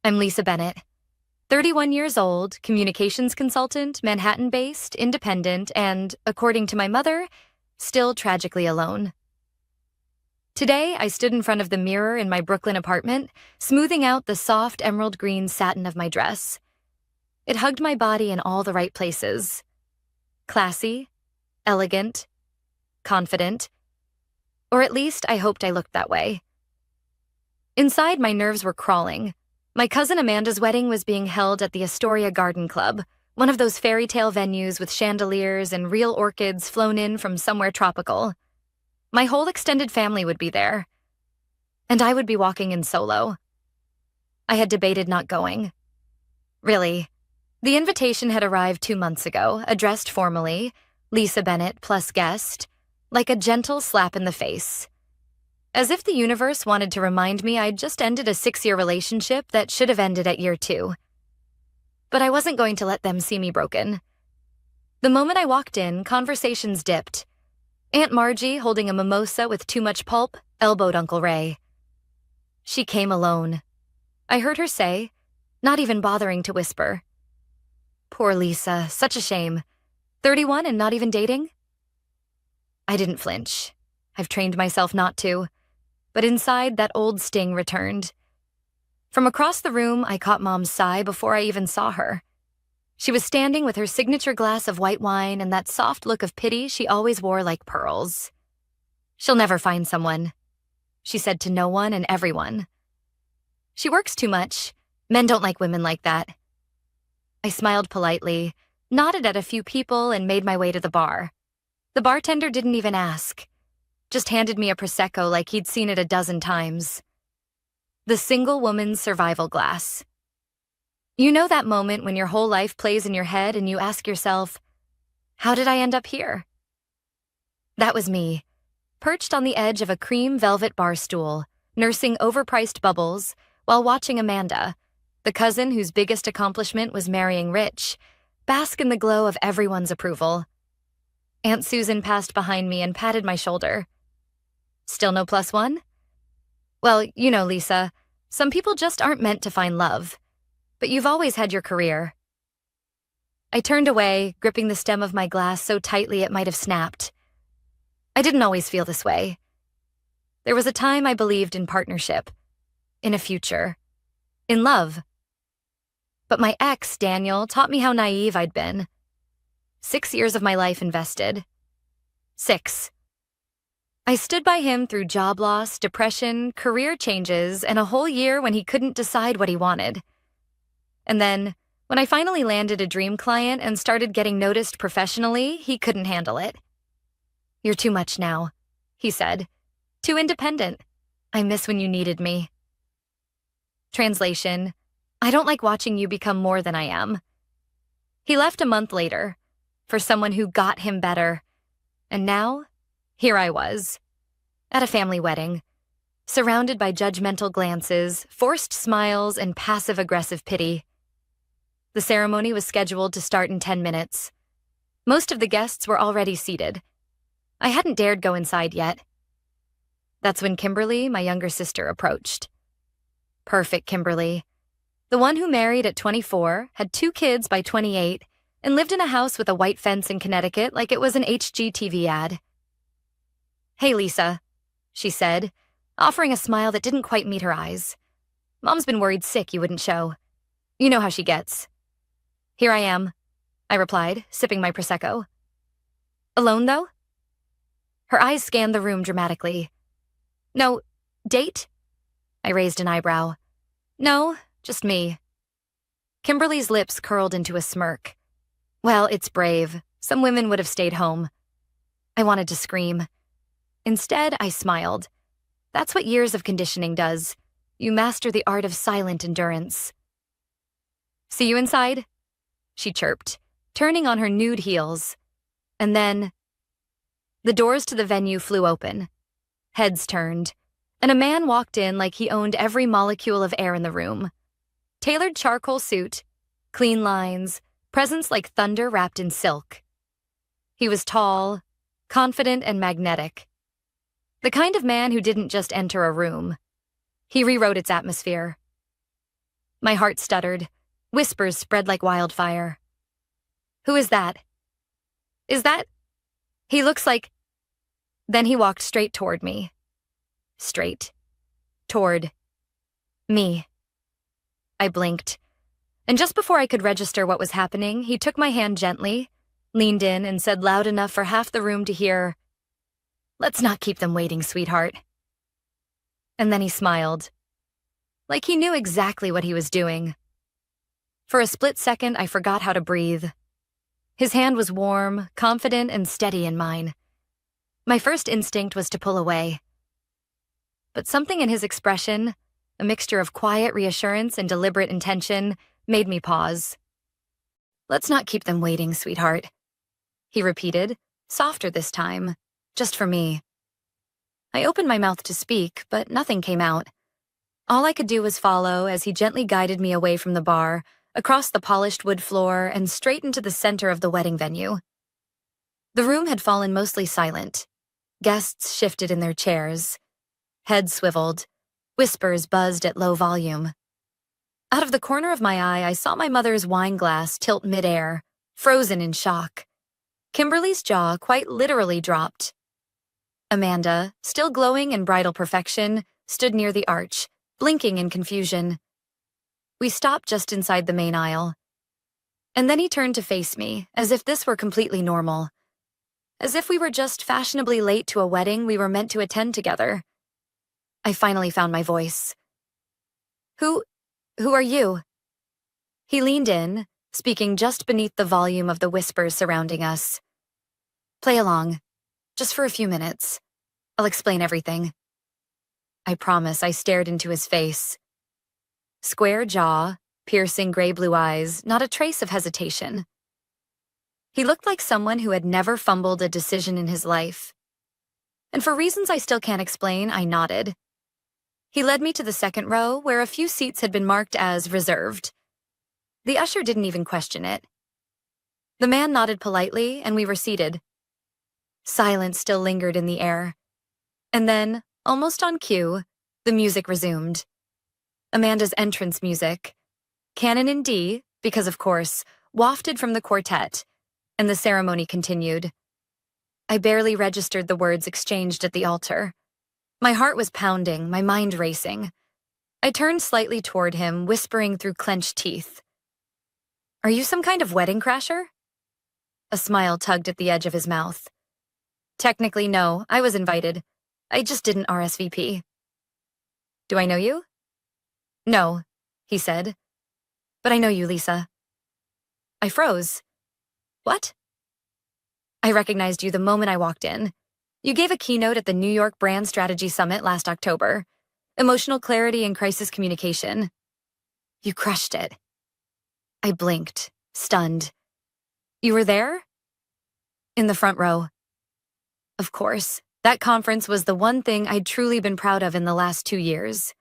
I'm Lisa Bennett, 31 years old, communications consultant, Manhattan-based, independent, and, according to my mother, still tragically alone. Today, I stood in front of the mirror in my Brooklyn apartment, smoothing out the soft emerald green satin of my dress. It hugged my body in all the right places. Classy, elegant, confident, or at least I hoped I looked that way. Inside, my nerves were crawling. My cousin Amanda's wedding was being held at the Astoria Garden Club, one of those fairytale venues with chandeliers and real orchids flown in from somewhere tropical. My whole extended family would be there, and I would be walking in solo. I had debated not going. Really, the invitation had arrived 2 months ago, addressed formally, Lisa Bennett plus guest, like a gentle slap in the face. As if the universe wanted to remind me I'd just ended a 6-year relationship that should have ended at year 2. But I wasn't going to let them see me broken. The moment I walked in, conversations dipped. Aunt Margie, holding a mimosa with too much pulp, elbowed Uncle Ray. She came alone. I heard her say, not even bothering to whisper. Poor Lisa, such a shame. 31 and not even dating? I didn't flinch. I've trained myself not to. But inside, that old sting returned. From across the room, I caught Mom's sigh before I even saw her. She was standing with her signature glass of white wine and that soft look of pity she always wore like pearls. She'll never find someone, she said to no one and everyone. She works too much. Men don't like women like that. I smiled politely, nodded at a few people, and made my way to the bar. The bartender didn't even ask. Just handed me a Prosecco like he'd seen it a dozen times. The single woman's survival glass. You know that moment when your whole life plays in your head and you ask yourself, how did I end up here? That was me, perched on the edge of a cream velvet bar stool, nursing overpriced bubbles while watching Amanda, the cousin whose biggest accomplishment was marrying rich, bask in the glow of everyone's approval. Aunt Susan passed behind me and patted my shoulder. Still no +1? Well, you know, Lisa, some people just aren't meant to find love. But you've always had your career. I turned away, gripping the stem of my glass so tightly it might have snapped. I didn't always feel this way. There was a time I believed in partnership, in a future, in love. But my ex, Daniel, taught me how naive I'd been. 6 years of my life invested. 6. I stood by him through job loss, depression, career changes, and a whole year when he couldn't decide what he wanted. And then, when I finally landed a dream client and started getting noticed professionally, he couldn't handle it. You're too much now, he said. Too independent. I miss when you needed me. Translation: I don't like watching you become more than I am. He left a month later, for someone who got him better. And now, here I was, at a family wedding, surrounded by judgmental glances, forced smiles, and passive-aggressive pity. The ceremony was scheduled to start in 10 minutes. Most of the guests were already seated. I hadn't dared go inside yet. That's when Kimberly, my younger sister, approached. Perfect Kimberly. The one who married at 24, had 2 kids by 28, and lived in a house with a white fence in Connecticut like it was an HGTV ad. Hey, Lisa, she said, offering a smile that didn't quite meet her eyes. Mom's been worried sick you wouldn't show. You know how she gets. Here I am, I replied, sipping my Prosecco. Alone, though? Her eyes scanned the room dramatically. No, date? I raised an eyebrow. No, just me. Kimberly's lips curled into a smirk. Well, it's brave. Some women would have stayed home. I wanted to scream. Instead, I smiled. That's what years of conditioning does. You master the art of silent endurance. See you inside? She chirped, turning on her nude heels. And then, the doors to the venue flew open. Heads turned, and a man walked in like he owned every molecule of air in the room. Tailored charcoal suit, clean lines, presence like thunder wrapped in silk. He was tall, confident, and magnetic. The kind of man who didn't just enter a room. He rewrote its atmosphere. My heart stuttered. Whispers spread like wildfire. Who is that? Is that? He looks like... Then he walked straight toward me. Straight. Toward. Me. I blinked. And just before I could register what was happening, he took my hand gently, leaned in, and said loud enough for half the room to hear, "Let's not keep them waiting, sweetheart." And then he smiled. Like he knew exactly what he was doing. For a split second, I forgot how to breathe. His hand was warm, confident, and steady in mine. My first instinct was to pull away. But something in his expression, a mixture of quiet reassurance and deliberate intention, made me pause. "Let's not keep them waiting, sweetheart," he repeated, softer this time, just for me. I opened my mouth to speak, but nothing came out. All I could do was follow as he gently guided me away from the bar, across the polished wood floor, and straight into the center of the wedding venue. The room had fallen mostly silent. Guests shifted in their chairs. Heads swiveled. Whispers buzzed at low volume. Out of the corner of my eye, I saw my mother's wine glass tilt midair, frozen in shock. Kimberly's jaw quite literally dropped. Amanda, still glowing in bridal perfection, stood near the arch, blinking in confusion. We stopped just inside the main aisle. And then he turned to face me, as if this were completely normal. As if we were just fashionably late to a wedding we were meant to attend together. I finally found my voice. Who are you?" He leaned in, speaking just beneath the volume of the whispers surrounding us. "Play along. Just for a few minutes. I'll explain everything." I promise I stared into his face. Square jaw, piercing gray-blue eyes, not a trace of hesitation. He looked like someone who had never fumbled a decision in his life. And for reasons I still can't explain, I nodded. He led me to the second row, where a few seats had been marked as reserved. The usher didn't even question it. The man nodded politely, and we were seated. Silence still lingered in the air. And then, almost on cue, the music resumed. Amanda's entrance music. Canon in D, because of course, wafted from the quartet, and the ceremony continued. I barely registered the words exchanged at the altar. My heart was pounding, my mind racing. I turned slightly toward him, whispering through clenched teeth. "Are you some kind of wedding crasher?" A smile tugged at the edge of his mouth. "Technically, no, I was invited. I just didn't RSVP. "Do I know you?" "No," he said. "But I know you, Lisa." I froze. "What?" "I recognized you the moment I walked in. You gave a keynote at the New York Brand Strategy Summit last October. Emotional clarity and crisis communication. You crushed it." I blinked, stunned. "You were there?" "In the front row." Of course, that conference was the one thing I'd truly been proud of in the last 2 years.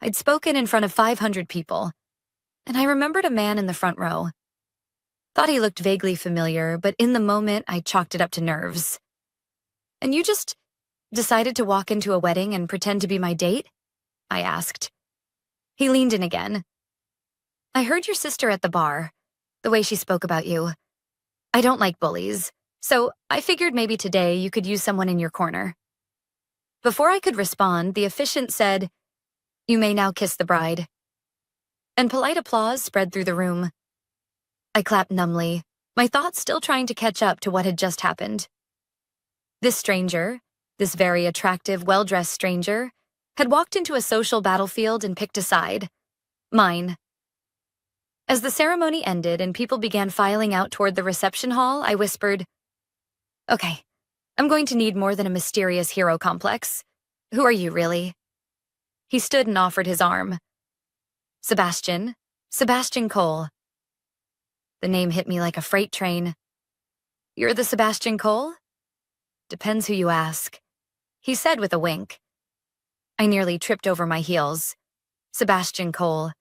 I'd spoken in front of 500 people, and I remembered a man in the front row. Thought he looked vaguely familiar, but in the moment, I chalked it up to nerves. "And you just decided to walk into a wedding and pretend to be my date?" I asked. He leaned in again. "I heard your sister at the bar, the way she spoke about you. I don't like bullies, so I figured maybe today you could use someone in your corner." Before I could respond, the officiant said, "You may now kiss the bride." And polite applause spread through the room. I clapped numbly, my thoughts still trying to catch up to what had just happened. This stranger, this very attractive, well-dressed stranger, had walked into a social battlefield and picked a side. Mine. As the ceremony ended and people began filing out toward the reception hall, I whispered, "Okay, I'm going to need more than a mysterious hero complex. Who are you, really?" He stood and offered his arm. Sebastian Cole." The name hit me like a freight train. "You're the Sebastian Cole?" "Depends who you ask," he said with a wink. I nearly tripped over my heels. Sebastian Cole,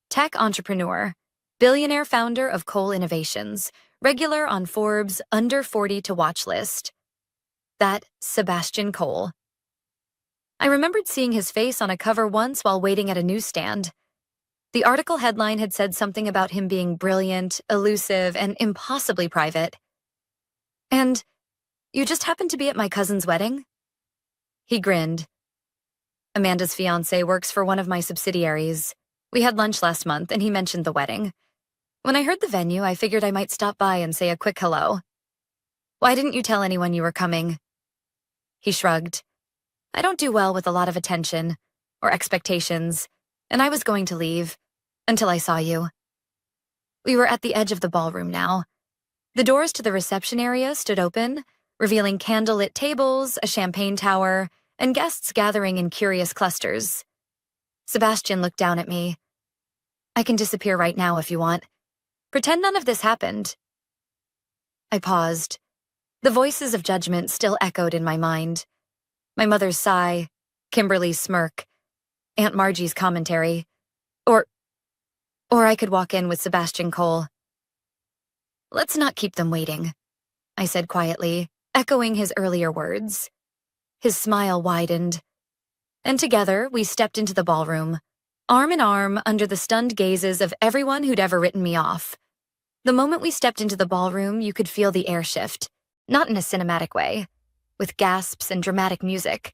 tech entrepreneur, billionaire founder of Cole Innovations, regular on Forbes' Under 40 to Watch list. That Sebastian Cole. I remembered seeing his face on a cover once while waiting at a newsstand. The article headline had said something about him being brilliant, elusive, and impossibly private. And you just happened to be at my cousin's wedding? He grinned. Amanda's fiancé works for one of my subsidiaries. We had lunch last month, and he mentioned the wedding. When I heard the venue, I figured I might stop by and say a quick hello. Why didn't you tell anyone you were coming? He shrugged. I don't do well with a lot of attention, or expectations, and I was going to leave, until I saw you. We were at the edge of the ballroom now. The doors to the reception area stood open, revealing candlelit tables, a champagne tower, and guests gathering in curious clusters. Sebastian looked down at me. I can disappear right now if you want. Pretend none of this happened. I paused. The voices of judgment still echoed in my mind. My mother's sigh, Kimberly's smirk, Aunt Margie's commentary. Or I could walk in with Sebastian Cole. Let's not keep them waiting, I said quietly, echoing his earlier words. His smile widened. And together, we stepped into the ballroom, arm in arm under the stunned gazes of everyone who'd ever written me off. The moment we stepped into the ballroom, you could feel the air shift, not in a cinematic way, with gasps and dramatic music,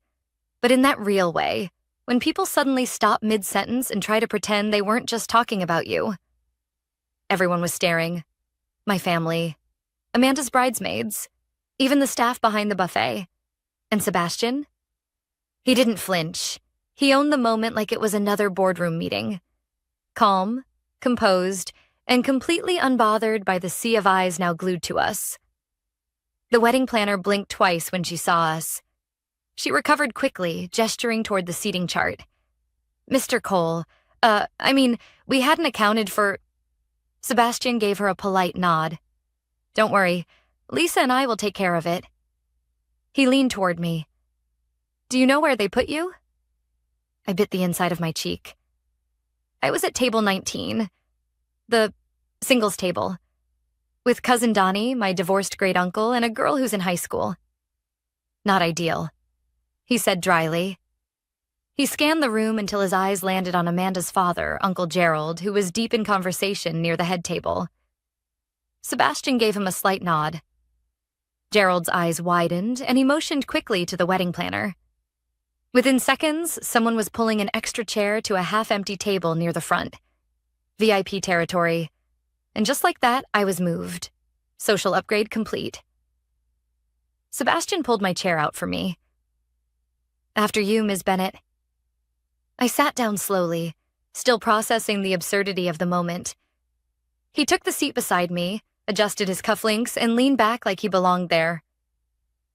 but in that real way, when people suddenly stop mid-sentence and try to pretend they weren't just talking about you. Everyone was staring. My family, Amanda's bridesmaids, even the staff behind the buffet. And Sebastian? He didn't flinch. He owned the moment like it was another boardroom meeting. Calm, composed, and completely unbothered by the sea of eyes now glued to us. The wedding planner blinked twice when she saw us. She recovered quickly, gesturing toward the seating chart. Mr. Cole, we hadn't accounted for... Sebastian gave her a polite nod. Don't worry, Lisa and I will take care of it. He leaned toward me. Do you know where they put you? I bit the inside of my cheek. I was at table 19, the singles table, with cousin Donnie, my divorced great uncle, and a girl who's in high school. Not ideal, he said dryly. He scanned the room until his eyes landed on Amanda's father, Uncle Gerald, who was deep in conversation near the head table. Sebastian gave him a slight nod. Gerald's eyes widened, and he motioned quickly to the wedding planner. Within seconds, someone was pulling an extra chair to a half-empty table near the front. VIP territory. And just like that, I was moved. Social upgrade complete. Sebastian pulled my chair out for me. After you, Ms. Bennett. I sat down slowly, still processing the absurdity of the moment. He took the seat beside me, adjusted his cufflinks, and leaned back like he belonged there.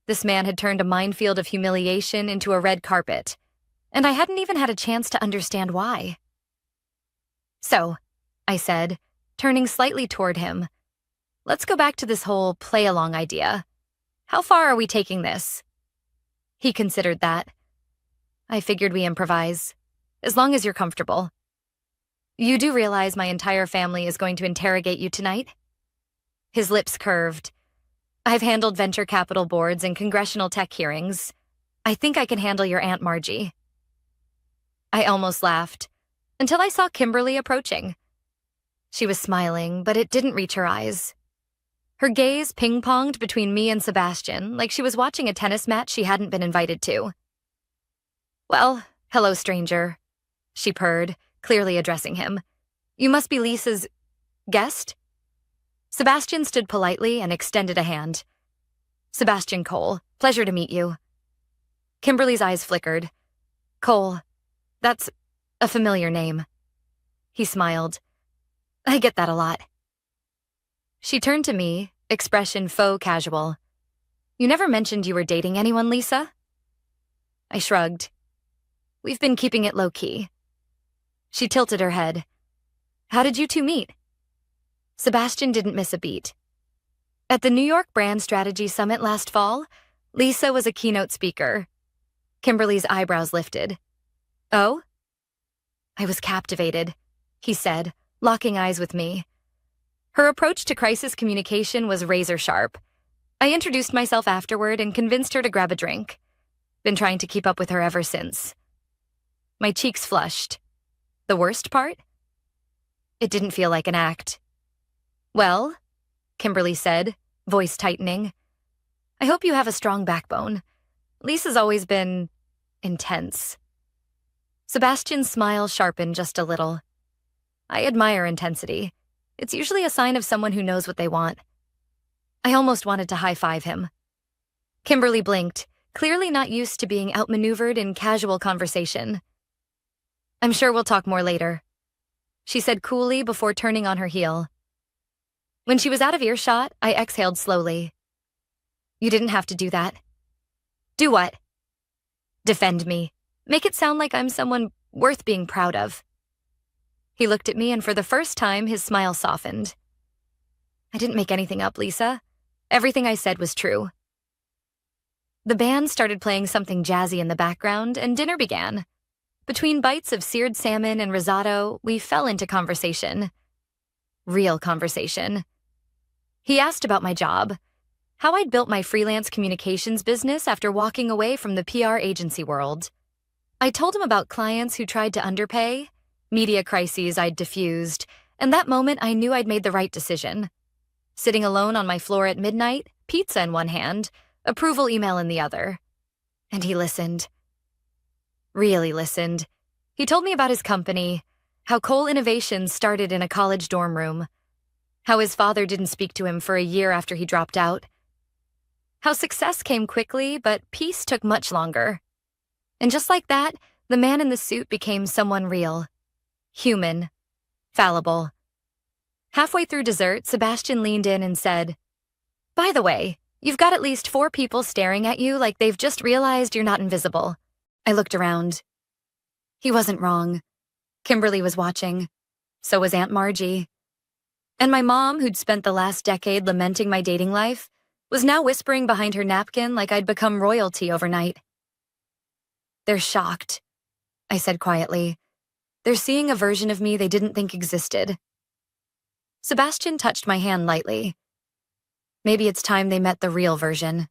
This man had turned a minefield of humiliation into a red carpet, and I hadn't even had a chance to understand why. So, I said, turning slightly toward him, let's go back to this whole play-along idea. How far are we taking this? He considered that. I figured we improvise, as long as you're comfortable. You do realize my entire family is going to interrogate you tonight? His lips curved. I've handled venture capital boards and congressional tech hearings. I think I can handle your Aunt Margie. I almost laughed, until I saw Kimberly approaching. She was smiling, but it didn't reach her eyes. Her gaze ping-ponged between me and Sebastian, like she was watching a tennis match she hadn't been invited to. Well, hello, stranger, she purred, clearly addressing him. You must be Lisa's guest? Sebastian stood politely and extended a hand. Sebastian Cole, pleasure to meet you. Kimberly's eyes flickered. Cole, that's a familiar name. He smiled. I get that a lot. She turned to me, expression faux casual. You never mentioned you were dating anyone, Lisa? I shrugged. We've been keeping it low-key. She tilted her head. How did you two meet? Sebastian didn't miss a beat. At the New York Brand Strategy Summit last fall, Lisa was a keynote speaker. Kimberly's eyebrows lifted. Oh? I was captivated, he said, locking eyes with me. Her approach to crisis communication was razor sharp. I introduced myself afterward and convinced her to grab a drink. Been trying to keep up with her ever since. My cheeks flushed. The worst part? It didn't feel like an act. "Well," Kimberly said, voice tightening, "I hope you have a strong backbone. Lisa's always been intense." Sebastian's smile sharpened just a little. "I admire intensity. It's usually a sign of someone who knows what they want." I almost wanted to high-five him. Kimberly blinked, clearly not used to being outmaneuvered in casual conversation. "I'm sure we'll talk more later," she said coolly before turning on her heel. When she was out of earshot, I exhaled slowly. "You didn't have to do that." "Do what?" "Defend me. Make it sound like I'm someone worth being proud of." He looked at me, and for the first time, his smile softened. "I didn't make anything up, Lisa. Everything I said was true." The band started playing something jazzy in the background, and dinner began. Between bites of seared salmon and risotto, we fell into conversation. Real conversation. He asked about my job, how I'd built my freelance communications business after walking away from the PR agency world. I told him about clients who tried to underpay, media crises I'd diffused, and that moment I knew I'd made the right decision. Sitting alone on my floor at midnight, pizza in one hand, approval email in the other. And he listened. Really listened. He told me about his company, how Cole Innovations started in a college dorm room, how his father didn't speak to him for a year after he dropped out, how success came quickly, but peace took much longer. And just like that, the man in the suit became someone real, human, fallible. Halfway through dessert, Sebastian leaned in and said, "By the way, you've got at least 4 people staring at you like they've just realized you're not invisible." I looked around. He wasn't wrong. Kimberly was watching. So was Aunt Margie. And my mom, who'd spent the last decade lamenting my dating life, was now whispering behind her napkin like I'd become royalty overnight. "They're shocked," I said quietly. "They're seeing a version of me they didn't think existed." Sebastian touched my hand lightly. Maybe it's time they met the real version.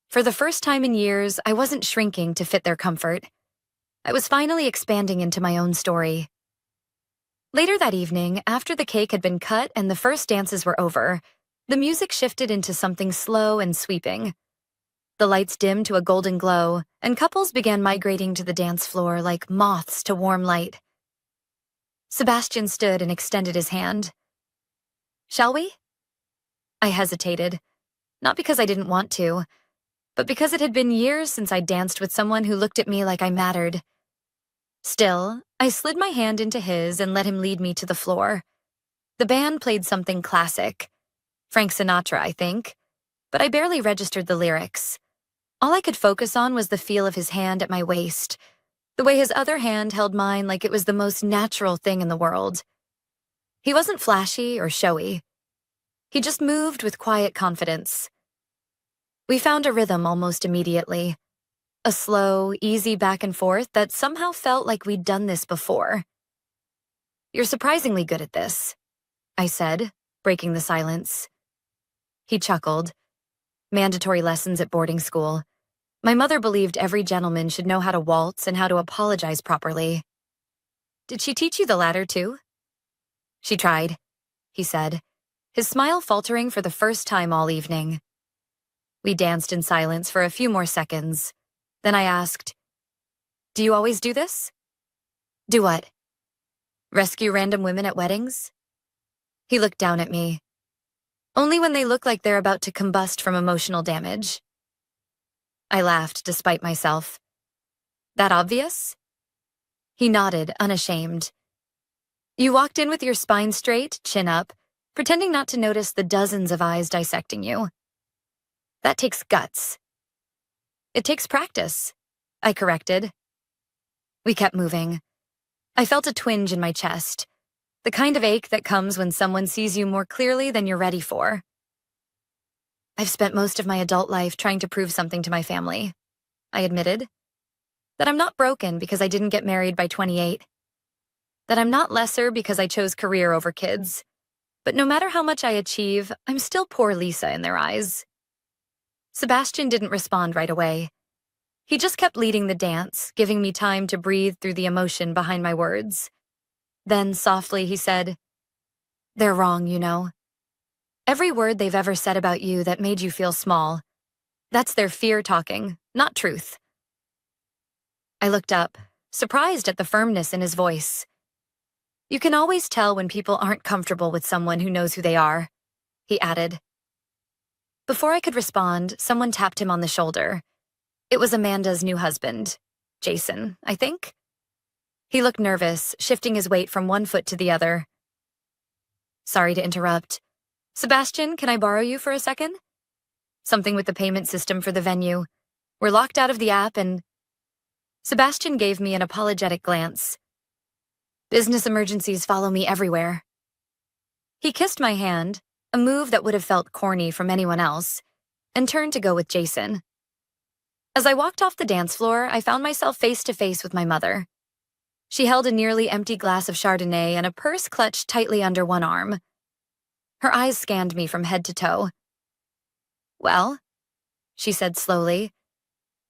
For the first time in years, I wasn't shrinking to fit their comfort. I was finally expanding into my own story. Later that evening, after the cake had been cut and the first dances were over, the music shifted into something slow and sweeping. The lights dimmed to a golden glow, and couples began migrating to the dance floor like moths to warm light. Sebastian stood and extended his hand. "Shall we?" I hesitated, not because I didn't want to, but because it had been years since I danced with someone who looked at me like I mattered. Still, I slid my hand into his and let him lead me to the floor. The band played something classic. Frank Sinatra, I think, but I barely registered the lyrics. All I could focus on was the feel of his hand at my waist, the way his other hand held mine like it was the most natural thing in the world. He wasn't flashy or showy. He just moved with quiet confidence. We found a rhythm almost immediately. A slow, easy back and forth that somehow felt like we'd done this before. "You're surprisingly good at this," I said, breaking the silence. He chuckled. "Mandatory lessons at boarding school. My mother believed every gentleman should know how to waltz and how to apologize properly." "Did she teach you the latter too?" "She tried," he said, his smile faltering for the first time all evening. We danced in silence for a few more seconds. Then I asked, "Do you always do this?" "Do what?" "Rescue random women at weddings?" He looked down at me. "Only when they look like they're about to combust from emotional damage." I laughed despite myself. "That obvious?" He nodded, unashamed. "You walked in with your spine straight, chin up, pretending not to notice the dozens of eyes dissecting you. That takes guts." "It takes practice," I corrected. We kept moving. I felt a twinge in my chest, the kind of ache that comes when someone sees you more clearly than you're ready for. "I've spent most of my adult life trying to prove something to my family," I admitted. "That I'm not broken because I didn't get married by 28. That I'm not lesser because I chose career over kids. But no matter how much I achieve, I'm still poor Lisa in their eyes." Sebastian didn't respond right away. He just kept leading the dance, giving me time to breathe through the emotion behind my words. Then, softly, he said, "They're wrong, you know. Every word they've ever said about you that made you feel small, that's their fear talking, not truth." I looked up, surprised at the firmness in his voice. "You can always tell when people aren't comfortable with someone who knows who they are," he added. Before I could respond, someone tapped him on the shoulder. It was Amanda's new husband, Jason, I think. He looked nervous, shifting his weight from one foot to the other. "Sorry to interrupt. Sebastian, can I borrow you for a second? Something with the payment system for the venue. We're locked out of the app and—" Sebastian gave me an apologetic glance. "Business emergencies follow me everywhere." He kissed my hand, a move that would have felt corny from anyone else, and turned to go with Jason. As I walked off the dance floor, I found myself face to face with my mother. She held a nearly empty glass of Chardonnay and a purse clutched tightly under one arm. Her eyes scanned me from head to toe. "Well," she said slowly,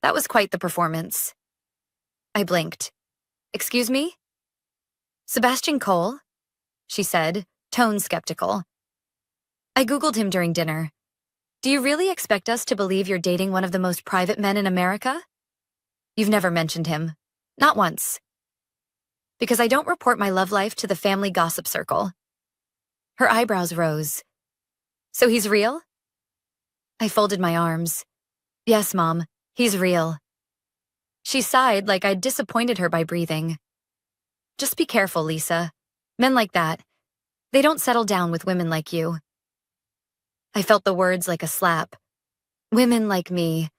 "that was quite the performance." I blinked. "Excuse me?" "Sebastian Cole?" she said, tone skeptical. "I Googled him during dinner. Do you really expect us to believe you're dating one of the most private men in America? You've never mentioned him. Not once. Because I don't report my love life to the family gossip circle." Her eyebrows rose. "So he's real?" I folded my arms. "Yes, Mom, he's real." She sighed like I'd disappointed her by breathing. "Just be careful, Lisa. Men like that, they don't settle down with women like you." I felt the words like a slap. Women like me.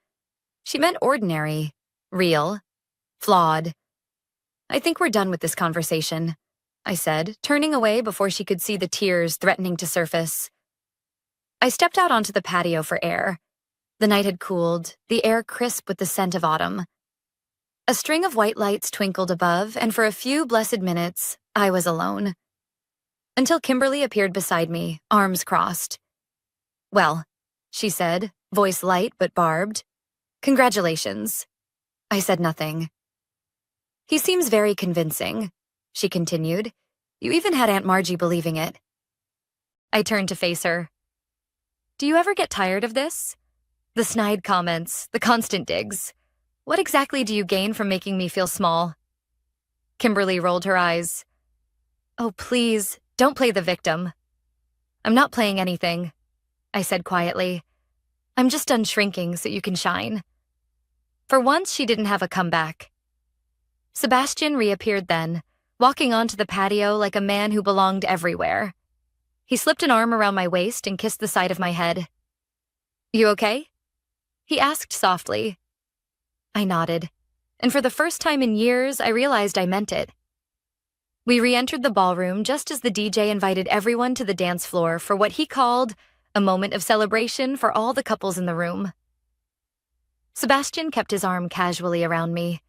She meant ordinary, real, flawed. "I think we're done with this conversation," I said, turning away before she could see the tears threatening to surface. I stepped out onto the patio for air. The night had cooled, the air crisp with the scent of autumn. A string of white lights twinkled above, and for a few blessed minutes, I was alone. Until Kimberly appeared beside me, arms crossed. "Well," she said, voice light but barbed. "Congratulations." I said nothing. "He seems very convincing," she continued. "You even had Aunt Margie believing it." I turned to face her. "Do you ever get tired of this? The snide comments, the constant digs. What exactly do you gain from making me feel small?" Kimberly rolled her eyes. "Oh, please, don't play the victim." "I'm not playing anything," I said quietly. "I'm just done shrinking so you can shine." For once, she didn't have a comeback. Sebastian reappeared then, walking onto the patio like a man who belonged everywhere. He slipped an arm around my waist and kissed the side of my head. "You okay?" he asked softly. I nodded, and for the first time in years, I realized I meant it. We re-entered the ballroom just as the DJ invited everyone to the dance floor for what he called a moment of celebration for all the couples in the room. Sebastian kept his arm casually around me,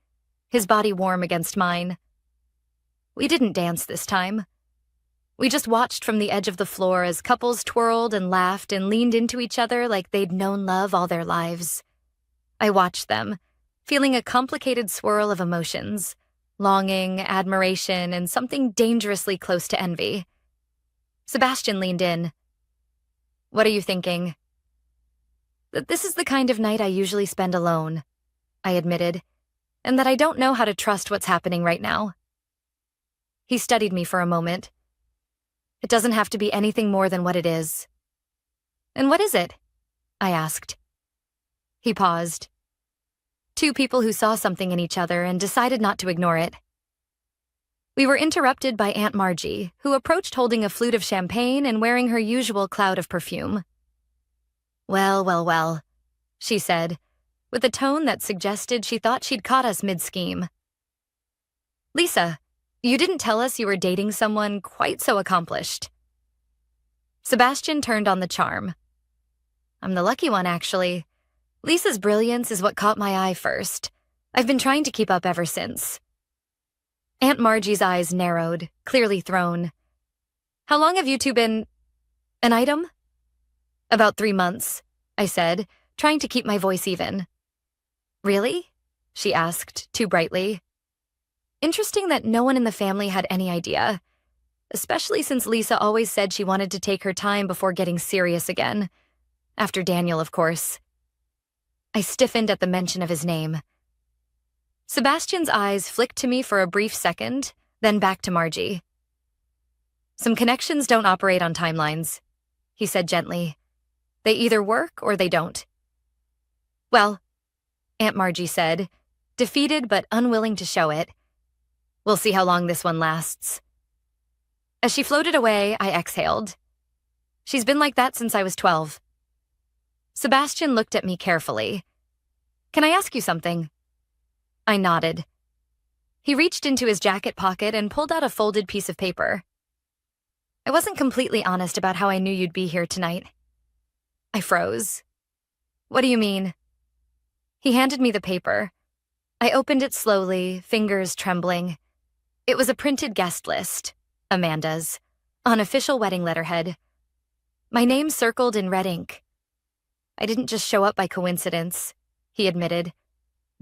his body warm against mine. We didn't dance this time. We just watched from the edge of the floor as couples twirled and laughed and leaned into each other like they'd known love all their lives. I watched them, feeling a complicated swirl of emotions, longing, admiration, and something dangerously close to envy. Sebastian leaned in. "What are you thinking?" "That this is the kind of night I usually spend alone," I admitted, "and that I don't know how to trust what's happening right now." He studied me for a moment. "It doesn't have to be anything more than what it is." "And what is it?" I asked. He paused. Two people who saw something in each other and decided not to ignore it. We were interrupted by Aunt Margie, who approached holding a flute of champagne and wearing her usual cloud of perfume. "Well, well, well," she said, with a tone that suggested she thought she'd caught us mid-scheme. "Lisa, you didn't tell us you were dating someone quite so accomplished." Sebastian turned on the charm. "I'm the lucky one, actually. Lisa's brilliance is what caught my eye first. I've been trying to keep up ever since." Aunt Margie's eyes narrowed, clearly thrown. "How long have you two been an item?" "About 3 months," I said, trying to keep my voice even. "Really?" she asked, too brightly. Interesting that no one in the family had any idea. especially since Lisa always said she wanted to take her time before getting serious again. After Daniel, of course. I stiffened at the mention of his name. Sebastian's eyes flicked to me for a brief second, then back to Margie. Some connections don't operate on timelines, he said gently. They either work or they don't. Well, Aunt Margie said, defeated but unwilling to show it. We'll see how long this one lasts. As she floated away, I exhaled. She's been like that since I was 12. Sebastian looked at me carefully. Can I ask you something? I nodded. He reached into his jacket pocket and pulled out a folded piece of paper. I wasn't completely honest about how I knew you'd be here tonight. I froze. What do you mean? He handed me the paper. I opened it slowly, fingers trembling. It was a printed guest list, Amanda's, on official wedding letterhead. My name circled in red ink. I didn't just show up by coincidence, he admitted.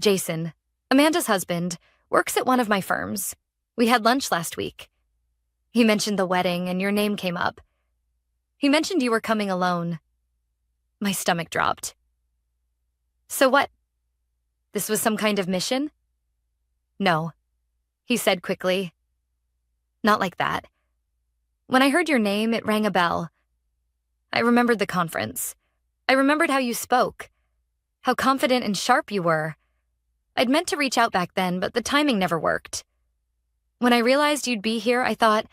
Jason, Amanda's husband, works at one of my firms. We had lunch last week. He mentioned the wedding and your name came up. He mentioned you were coming alone. My stomach dropped. So what? This was some kind of mission? No, he said quickly. Not like that. When I heard your name, it rang a bell. I remembered the conference. I remembered how you spoke, how confident and sharp you were. I'd meant to reach out back then, but the timing never worked. When I realized you'd be here, I thought,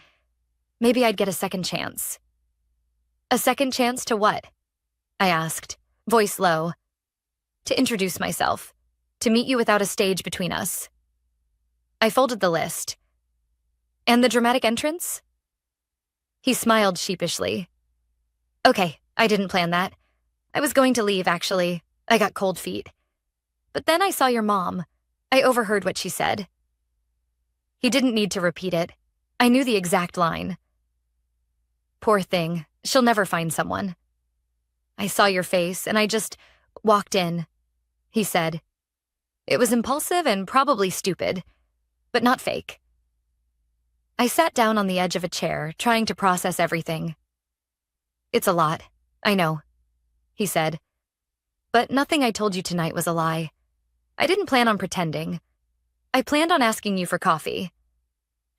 maybe I'd get a second chance. A second chance to what? I asked, voice low. To introduce myself, to meet you without a stage between us. I folded the list. And the dramatic entrance? He smiled sheepishly. Okay, I didn't plan that. I was going to leave, actually. I got cold feet. But then I saw your mom. I overheard what she said. He didn't need to repeat it. I knew the exact line. Poor thing, she'll never find someone. I saw your face, and I just walked in, he said. It was impulsive and probably stupid, but not fake. I sat down on the edge of a chair, trying to process everything. It's a lot, I know, he said. But nothing I told you tonight was a lie. I didn't plan on pretending. I planned on asking you for coffee.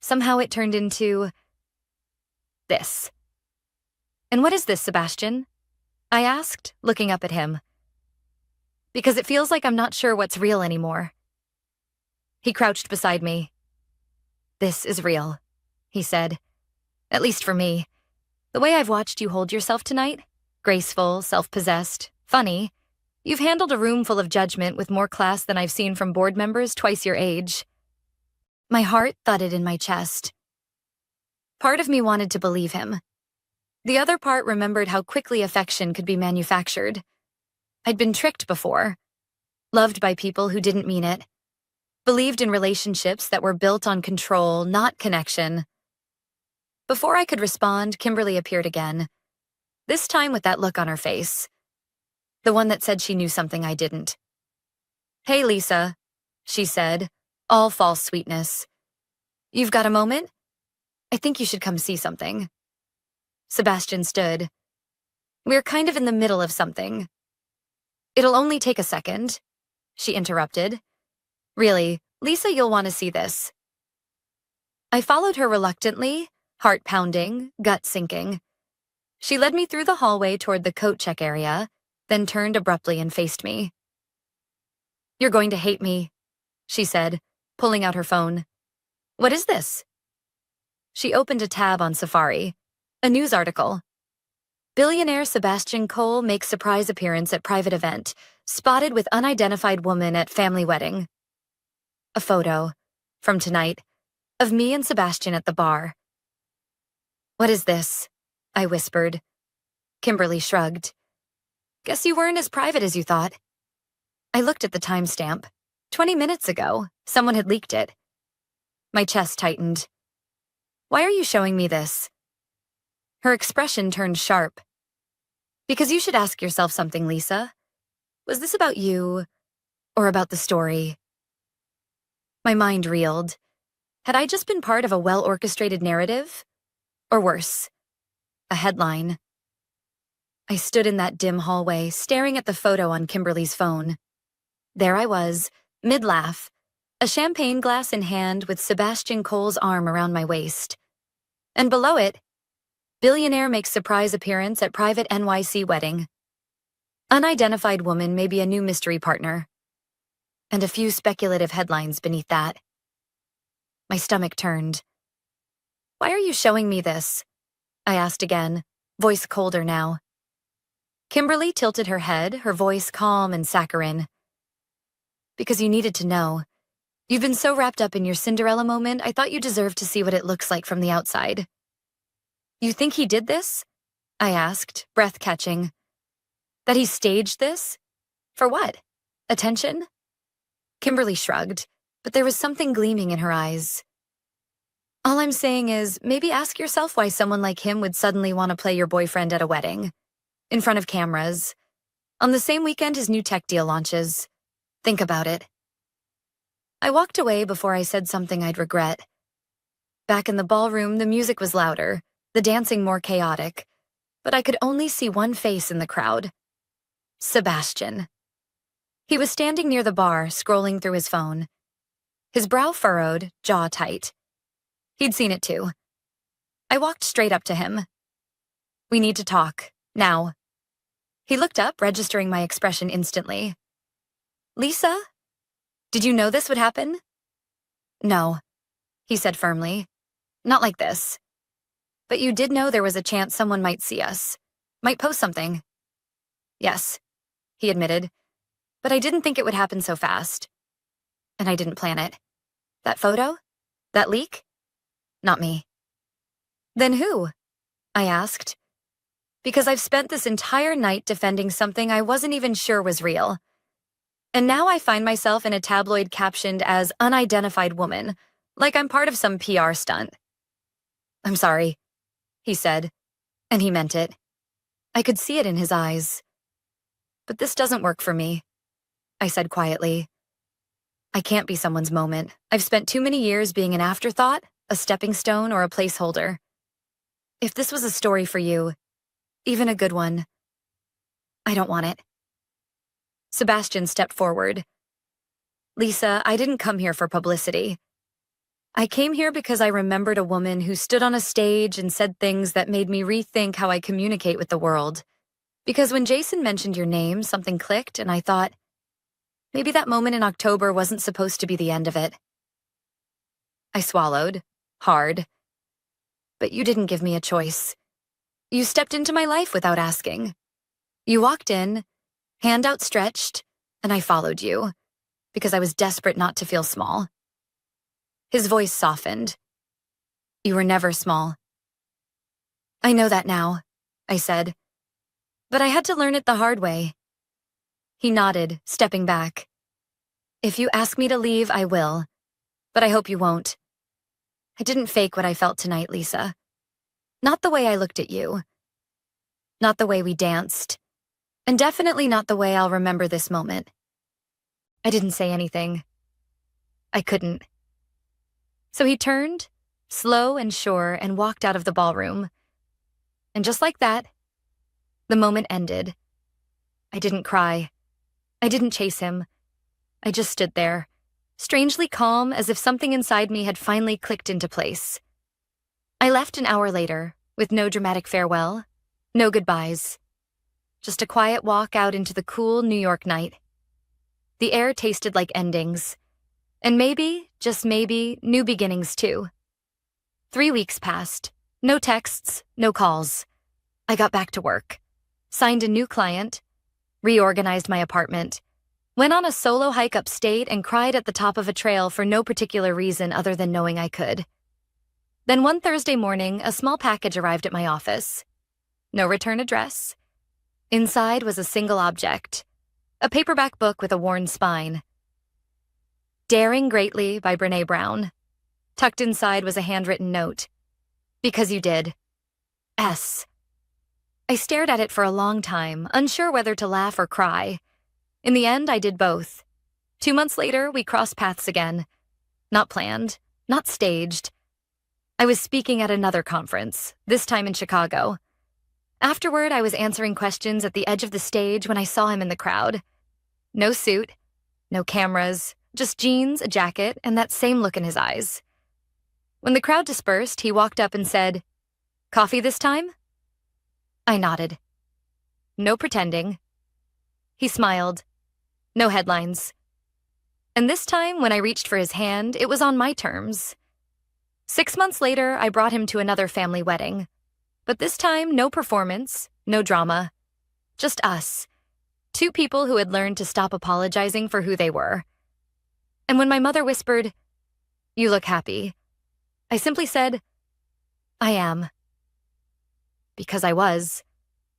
Somehow it turned into this. And what is this, Sebastian? I asked, looking up at him. Because it feels like I'm not sure what's real anymore. He crouched beside me. This is real, he said. At least for me. The way I've watched you hold yourself tonight, graceful, self-possessed, funny, you've handled a room full of judgment with more class than I've seen from board members twice your age. My heart thudded in my chest. Part of me wanted to believe him. The other part remembered how quickly affection could be manufactured. I'd been tricked before, loved by people who didn't mean it, believed in relationships that were built on control, not connection. Before I could respond, Kimberly appeared again, this time with that look on her face, the one that said she knew something I didn't. Hey, Lisa, she said, all false sweetness. You've got a moment? I think you should come see something. Sebastian stood. We're kind of in the middle of something. It'll only take a second, she interrupted. Really, Lisa, you'll want to see this. I followed her reluctantly, heart pounding, gut sinking. She led me through the hallway toward the coat check area, then turned abruptly and faced me. You're going to hate me, she said, pulling out her phone. What is this? She opened a tab on Safari, a news article. Billionaire Sebastian Cole makes surprise appearance at private event, spotted with unidentified woman at family wedding. A photo, from tonight, of me and Sebastian at the bar. What is this? I whispered. Kimberly shrugged. Guess you weren't as private as you thought. I looked at the timestamp. 20 minutes ago, someone had leaked it. My chest tightened. Why are you showing me this? Her expression turned sharp. Because you should ask yourself something, Lisa. Was this about you, or about the story? My mind reeled. Had I just been part of a well-orchestrated narrative? Or worse, a headline. I stood in that dim hallway, staring at the photo on Kimberly's phone. There I was, mid-laugh, a champagne glass in hand with Sebastian Cole's arm around my waist. And below it, billionaire makes surprise appearance at private NYC wedding. Unidentified woman may be a new mystery partner. And a few speculative headlines beneath that. My stomach turned. Why are you showing me this? I asked again, voice colder now. Kimberly tilted her head, her voice calm and saccharine. Because you needed to know. You've been so wrapped up in your Cinderella moment, I thought you deserved to see what it looks like from the outside. You think he did this? I asked, breath catching. That he staged this? For what? Attention? Kimberly shrugged, but there was something gleaming in her eyes. All I'm saying is, maybe ask yourself why someone like him would suddenly want to play your boyfriend at a wedding. In front of cameras. On the same weekend his new tech deal launches. Think about it. I walked away before I said something I'd regret. Back in the ballroom, the music was louder, the dancing more chaotic, but I could only see one face in the crowd. Sebastian. He was standing near the bar, scrolling through his phone. His brow furrowed, jaw tight. He'd seen it too. I walked straight up to him. We need to talk, now. He looked up, registering my expression instantly. Lisa? Did you know this would happen? No, he said firmly. Not like this. But you did know there was a chance someone might see us. Might post something. Yes, he admitted. But I didn't think it would happen so fast. And I didn't plan it. That photo? That leak? Not me. Then who? I asked. Because I've spent this entire night defending something I wasn't even sure was real. And now I find myself in a tabloid captioned as unidentified woman, like I'm part of some PR stunt. I'm sorry, he said, and he meant it. I could see it in his eyes. But this doesn't work for me, I said quietly. I can't be someone's moment. I've spent too many years being an afterthought, a stepping stone, or a placeholder. If this was a story for you, even a good one, I don't want it. Sebastian stepped forward. Lisa, I didn't come here for publicity. I came here because I remembered a woman who stood on a stage and said things that made me rethink how I communicate with the world. Because when Jason mentioned your name, something clicked, and I thought, maybe that moment in October wasn't supposed to be the end of it. I swallowed, hard. But you didn't give me a choice. You stepped into my life without asking. You walked in, hand outstretched, and I followed you, because I was desperate not to feel small. His voice softened. You were never small. I know that now, I said. But I had to learn it the hard way. He nodded, stepping back. If you ask me to leave, I will. But I hope you won't. I didn't fake what I felt tonight, Lisa. Not the way I looked at you. Not the way we danced. And definitely not the way I'll remember this moment. I didn't say anything. I couldn't. So he turned, slow and sure, and walked out of the ballroom. And just like that, the moment ended. I didn't cry. I didn't chase him. I just stood there, strangely calm, as if something inside me had finally clicked into place. I left an hour later, with no dramatic farewell, no goodbyes. Just a quiet walk out into the cool New York night. The air tasted like endings. And maybe, just maybe, new beginnings too. 3 weeks passed. No texts, no calls. I got back to work. Signed a new client. Reorganized my apartment. Went on a solo hike upstate and cried at the top of a trail for no particular reason other than knowing I could. Then one Thursday morning, a small package arrived at my office. No return address. Inside was a single object. A paperback book with a worn spine. Daring Greatly by Brené Brown. Tucked inside was a handwritten note. Because you did. S. I stared at it for a long time, unsure whether to laugh or cry. In the end, I did both. 2 months later, we crossed paths again. Not planned, not staged. I was speaking at another conference, this time in Chicago. Afterward, I was answering questions at the edge of the stage when I saw him in the crowd. No suit, no cameras, just jeans, a jacket, and that same look in his eyes. When the crowd dispersed, he walked up and said, "Coffee this time?" I nodded. No pretending. He smiled. No headlines. And this time, when I reached for his hand, it was on my terms. 6 months later, I brought him to another family wedding. But this time, no performance, no drama. Just us. Two people who had learned to stop apologizing for who they were. And when my mother whispered, "You look happy," I simply said, "I am." Because I was.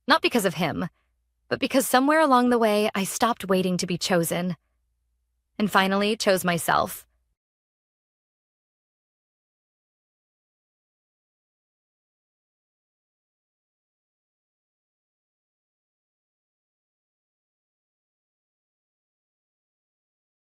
Not because of him, but because somewhere along the way, I stopped waiting to be chosen. And finally chose myself.